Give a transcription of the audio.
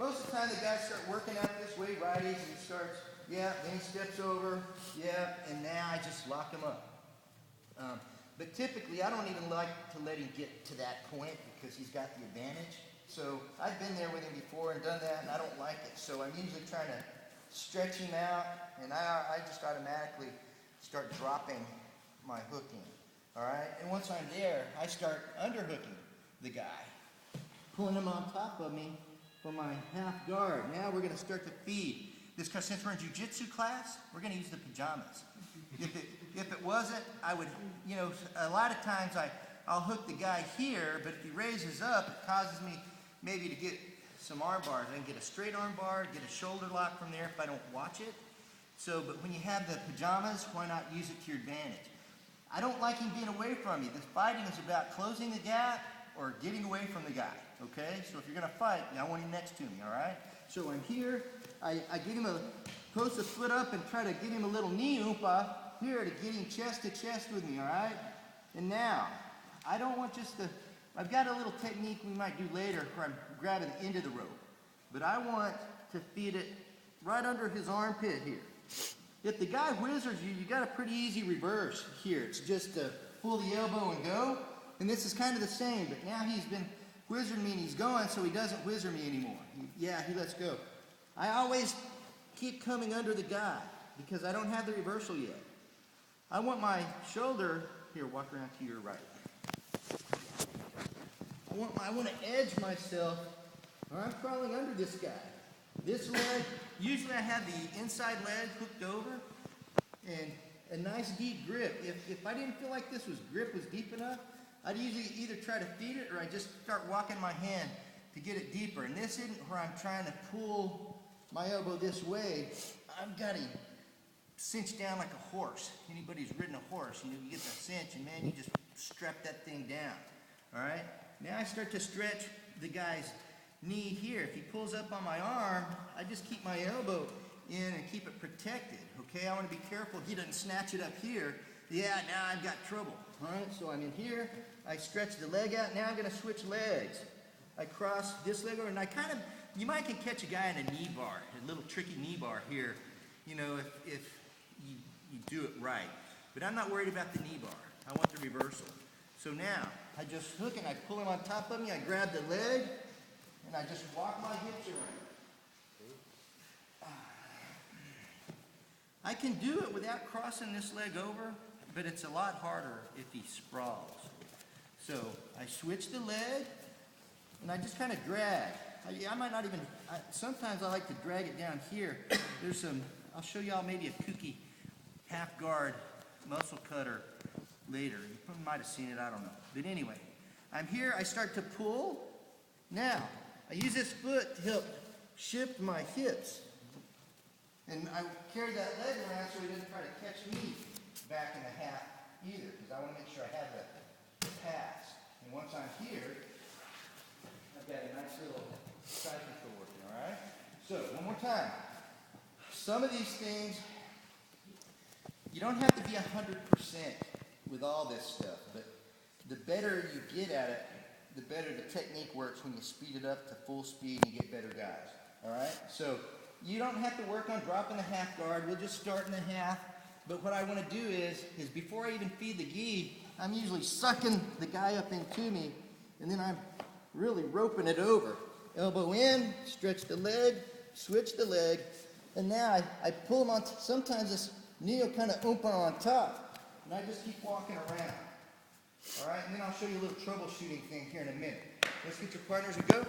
most of the time the guys start working out this way, righties, and he starts, yeah, then he steps over, yeah, and now I just lock him up. But typically, I don't even like to let him get to that point because he's got the advantage. So I've been there with him before and done that, and I don't like it. So I'm usually trying to stretch him out, and I just automatically start dropping my hook in. All right? And once I'm there, I start underhooking the guy, pulling him on top of me for my half guard. Now we're going to start to feed. Since we're in jiu-jitsu class, we're going to use the pajamas. If it wasn't, I would, a lot of times I'll hook the guy here, but if he raises up, it causes me maybe to get some arm bars. I can get a straight arm bar, get a shoulder lock from there if I don't watch it. So, but when you have the pajamas, why not use it to your advantage? I don't like him being away from you. This fighting is about closing the gap or getting away from the guy, okay? So if you're going to fight, I want him next to me, all right? So I'm here. I get him post a foot up and try to get him a little knee oompa here to get him chest to chest with me, all right? And now, I don't want just the, I've got a little technique we might do later where I'm grabbing the end of the rope. But I want to feed it right under his armpit here. If the guy whizzers you, you got a pretty easy reverse here. It's just to pull the elbow and go. And this is kind of the same, but now he's been whizzering me and he's going, so he doesn't whizzer me anymore. He lets go. I always keep coming under the guy because I don't have the reversal yet. I want my shoulder, here, walk around to your right. I want to edge myself, or I'm crawling under this guy. This leg, usually I have the inside leg hooked over and a nice deep grip. If I didn't feel like this grip was deep enough, I'd usually either try to feed it or I just start walking my hand to get it deeper. And this isn't where I'm trying to pull my elbow this way. I've got to cinch down like a horse. Anybody who's ridden a horse, you get the cinch and man, you just strap that thing down. All right? Now I start to stretch the guy's knee here. If he pulls up on my arm, I just keep my elbow in and keep it protected. Okay? I want to be careful he doesn't snatch it up here. Yeah, now I've got trouble. All right? So I'm in here. I stretch the leg out. Now I'm going to switch legs. I cross this leg over, and I kind of, you might can catch a guy in a knee bar, a little tricky knee bar here, if you do it right. But I'm not worried about the knee bar. I want the reversal. So now, I just hook and I pull him on top of me, I grab the leg, and I just walk my hips around. I can do it without crossing this leg over, but it's a lot harder if he sprawls. So I switch the leg, and I just kind of drag. I might not even, sometimes I like to drag it down here. There's some, I'll show y'all maybe a kooky half guard muscle cutter later. You probably might have seen it, I don't know. But anyway, I'm here, I start to pull. Now, I use this foot to help shift my hips. And I carry that leg around so he doesn't try to catch me back in a half either, because I want to make sure I have the pass. And once I'm here, I've got a nice little side control working, all right? So, one more time. Some of these things, you don't have to be 100% with all this stuff, but the better you get at it, the better the technique works when you speed it up to full speed and you get better guys, all right? So, you don't have to work on dropping the half guard. We'll just start in the half. But what I want to do is before I even feed the gi, I'm usually sucking the guy up into me, and then I'm really roping it over. Elbow in, stretch the leg, switch the leg, and now I pull him on. Sometimes this knee will kind of open on top, and I just keep walking around. All right, and then I'll show you a little troubleshooting thing here in a minute. Let's get your partners to go.